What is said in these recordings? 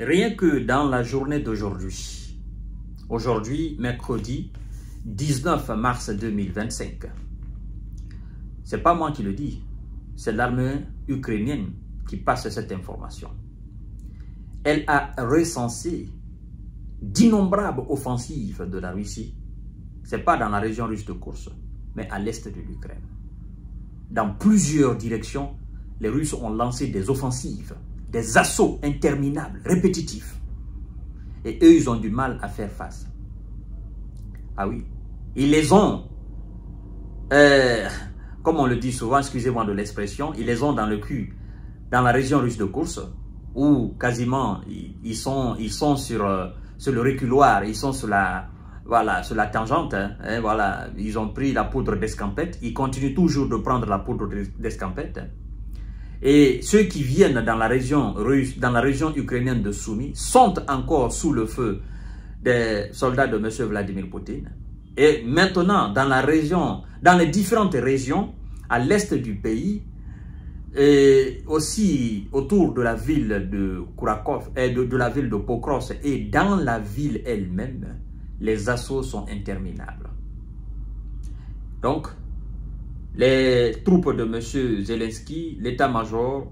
Rien que dans la journée d'aujourd'hui, mercredi 19 mars 2025, c'est pas moi qui le dis, c'est l'armée ukrainienne qui passe cette information. Elle a recensé d'innombrables offensives de la Russie. Ce n'est pas dans la région russe de Koursk, mais à l'est de l'Ukraine. Dans plusieurs directions, les Russes ont lancé des offensives, des assauts interminables, répétitifs. Et eux, ils ont du mal à faire face. Ah oui, ils les ont, comme on le dit souvent, excusez-moi de l'expression, ils les ont dans le cul, dans la région russe de Koursk, où quasiment ils sont sur le reculoir, ils sont sur la, voilà, sur la tangente, hein, voilà, ils ont pris la poudre d'escampette, ils continuent toujours de prendre la poudre d'escampette. Et ceux qui viennent dans la région russe, dans la région ukrainienne de Soumy, sont encore sous le feu des soldats de M. Vladimir Poutine. Et maintenant, dans la région, dans les différentes régions, à l'est du pays, et aussi autour de la ville de Kourakov, et de la ville de Pokrovsk, et dans la ville elle-même, les assauts sont interminables. Donc, les troupes de M. Zelensky, l'état-major,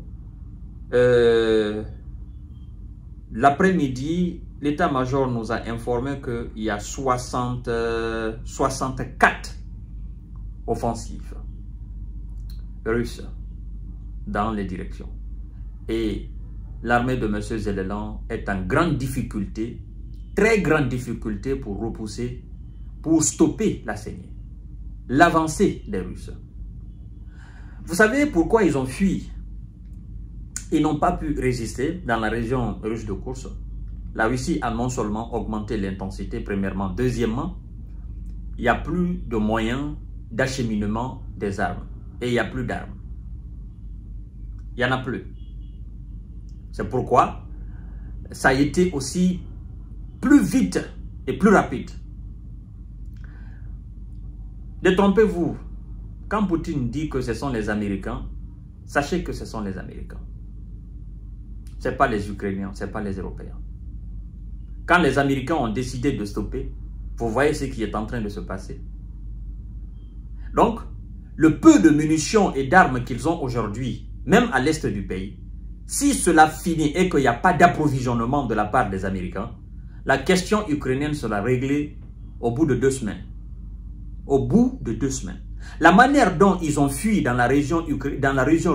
l'après-midi, l'état-major nous a informé qu'il y a 64 offensives russes dans les directions. Et l'armée de M. Zelensky est en grande difficulté, très grande difficulté pour repousser, pour stopper la saignée, l'avancée des Russes. Vous savez pourquoi ils ont fui? Ils n'ont pas pu résister dans la région russe de Koursk. La Russie a non seulement augmenté l'intensité, premièrement. Deuxièmement, il n'y a plus de moyens d'acheminement des armes. Et il n'y a plus d'armes. Il n'y en a plus. C'est pourquoi ça a été aussi plus vite et plus rapide. Détrompez-vous. Quand Poutine dit que ce sont les Américains, sachez que ce sont les Américains. Ce n'est pas les Ukrainiens, ce n'est pas les Européens. Quand les Américains ont décidé de stopper, vous voyez ce qui est en train de se passer. Donc, le peu de munitions et d'armes qu'ils ont aujourd'hui, même à l'est du pays, si cela finit et qu'il n'y a pas d'approvisionnement de la part des Américains, la question ukrainienne sera réglée au bout de 2 semaines. Au bout de 2 semaines. La manière dont ils ont fui dans la région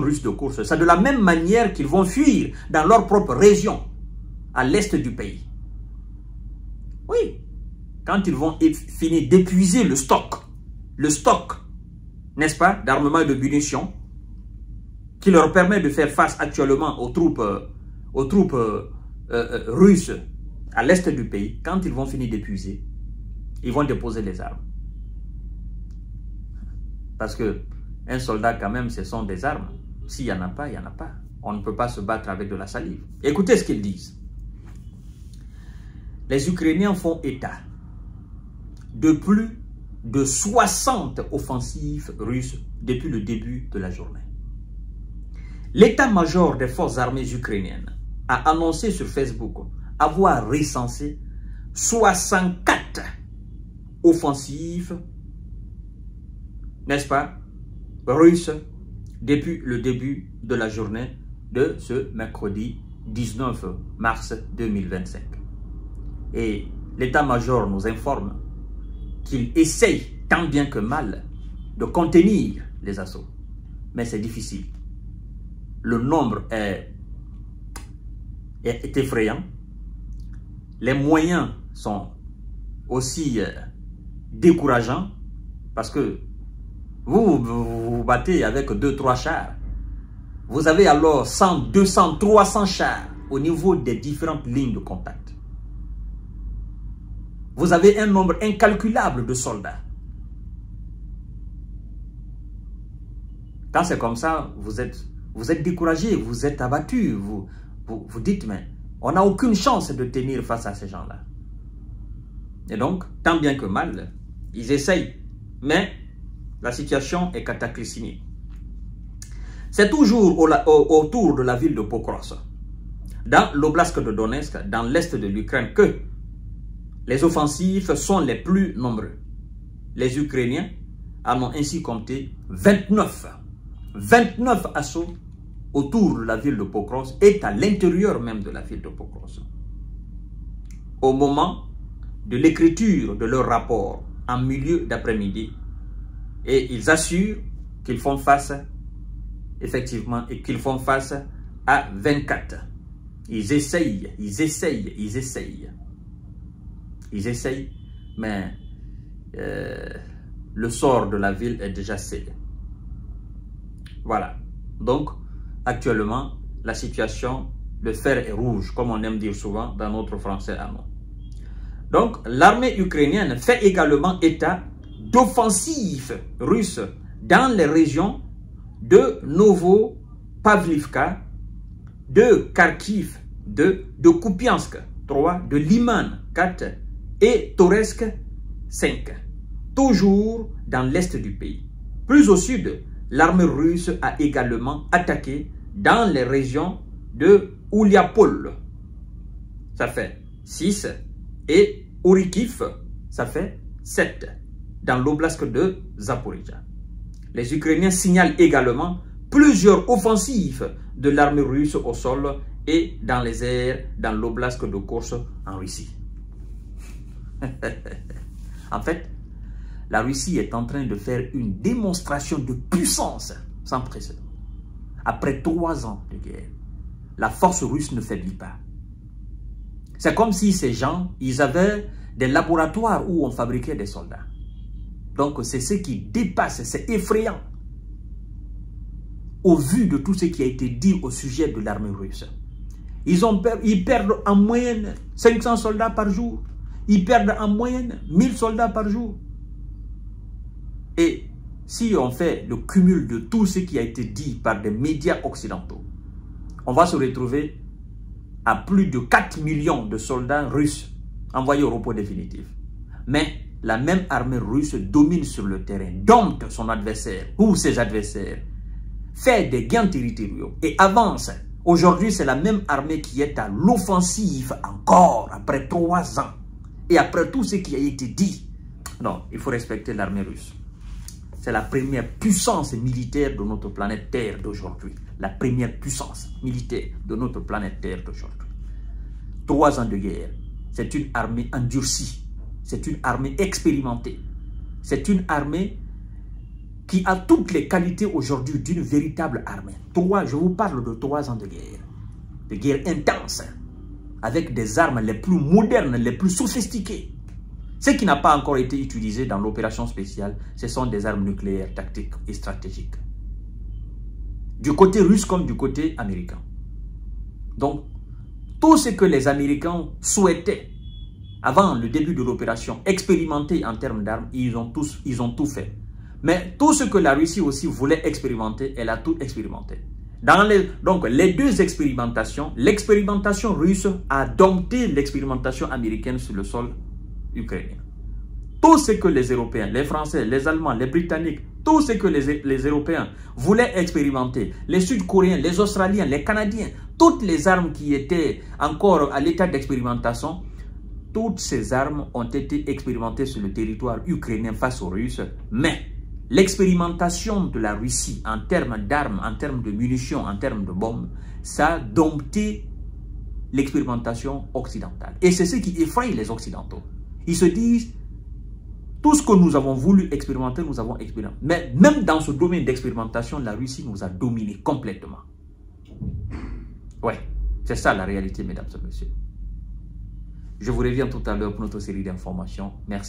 russe de Koursk, c'est de la même manière qu'ils vont fuir dans leur propre région, à l'est du pays. Oui, quand ils vont finir d'épuiser le stock, n'est-ce pas, d'armement et de munitions, qui leur permet de faire face actuellement aux troupes russes à l'est du pays. Quand ils vont finir d'épuiser, ils vont déposer les armes. Parce que un soldat, quand même, ce sont des armes. S'il n'y en a pas, il n'y en a pas. On ne peut pas se battre avec de la salive. Écoutez ce qu'ils disent. Les Ukrainiens font état de plus de 60 offensives russes depuis le début de la journée. L'état-major des forces armées ukrainiennes a annoncé sur Facebook avoir recensé 64 offensives, n'est-ce pas, russes depuis le début de la journée de ce mercredi 19 mars 2025. Et l'état-major nous informe qu'il essaye tant bien que mal de contenir les assauts. Mais c'est difficile. Le nombre est effrayant. Les moyens sont aussi décourageants parce que vous battez avec 2-3 chars. Vous avez alors 100, 200, 300 chars au niveau des différentes lignes de contact. Vous avez un nombre incalculable de soldats. Quand c'est comme ça, vous êtes découragé, vous êtes abattu. Vous dites, mais on n'a aucune chance de tenir face à ces gens-là. Et donc, tant bien que mal, ils essayent. Mais la situation est cataclysmique. C'est toujours autour de la ville de Pokrovsk. dans l'oblast de Donetsk, dans l'est de l'Ukraine, que les offensifs sont les plus nombreux. Les Ukrainiens en ont ainsi compté 29. 29 assauts autour de la ville de Pokrovsk et à l'intérieur même de la ville de Pokrovsk. Au moment de l'écriture de leur rapport en milieu d'après-midi, et ils assurent qu'ils font face, effectivement, et qu'ils font face à 24. Ils essayent, mais le sort de la ville est déjà scellé. Voilà. Donc, actuellement, la situation, le fer est rouge, comme on aime dire souvent dans notre français à nous. Donc, l'armée ukrainienne fait également état d'offensives russes dans les régions de Novo-Pavlivka, de Kharkiv, de Kupiansk, 3, de Liman, 4 et Toretsk, 5. Toujours dans l'est du pays. Plus au sud, l'armée russe a également attaqué dans les régions de Ouliapol, ça fait 6, et Ourikiv, ça fait 7, dans l'oblast de Zaporizhzhia. Les Ukrainiens signalent également plusieurs offensives de l'armée russe au sol et dans les airs dans l'oblast de Kursk en Russie. En fait, la Russie est en train de faire une démonstration de puissance sans précédent. Après 3 ans de guerre, la force russe ne faiblit pas. C'est comme si ces gens, ils avaient des laboratoires où on fabriquait des soldats. Donc c'est ce qui dépasse, c'est effrayant. Au vu de tout ce qui a été dit au sujet de l'armée russe. Ils perdent en moyenne 500 soldats par jour. Ils perdent en moyenne 1000 soldats par jour. Et si on fait le cumul de tout ce qui a été dit par des médias occidentaux, on va se retrouver à plus de 4 millions de soldats russes envoyés au repos définitif. Mais la même armée russe domine sur le terrain, dompte son adversaire ou ses adversaires, fait des gains territoriaux et avance. Aujourd'hui, c'est la même armée qui est à l'offensive encore après 3 ans. Et après tout ce qui a été dit, non, il faut respecter l'armée russe. C'est la première puissance militaire de notre planète Terre d'aujourd'hui. La première puissance militaire de notre planète Terre d'aujourd'hui. 3 ans de guerre. C'est une armée endurcie. C'est une armée expérimentée. C'est une armée qui a toutes les qualités aujourd'hui d'une véritable armée. Je vous parle de 3 ans de guerre intense, avec des armes les plus modernes, les plus sophistiquées. Ce qui n'a pas encore été utilisé dans l'opération spéciale, ce sont des armes nucléaires tactiques et stratégiques. Du côté russe comme du côté américain. Donc, tout ce que les Américains souhaitaient avant le début de l'opération, expérimenter en termes d'armes, ils ont tout fait. Mais tout ce que la Russie aussi voulait expérimenter, elle a tout expérimenté. Donc, les deux expérimentations, l'expérimentation russe a dompté l'expérimentation américaine sur le sol ukrainien. Tout ce que les Européens, les Français, les Allemands, les Britanniques, tout ce que les Européens voulaient expérimenter, les Sud-Coréens, les Australiens, les Canadiens, toutes les armes qui étaient encore à l'état d'expérimentation, toutes ces armes ont été expérimentées sur le territoire ukrainien face aux Russes, mais l'expérimentation de la Russie en termes d'armes, en termes de munitions, en termes de bombes, ça a dompté l'expérimentation occidentale. Et c'est ce qui effraie les Occidentaux. Ils se disent, tout ce que nous avons voulu expérimenter, nous avons expérimenté. Mais même dans ce domaine d'expérimentation, la Russie nous a dominés complètement. Ouais, c'est ça la réalité, mesdames et messieurs. Je vous reviens tout à l'heure pour notre série d'informations. Merci.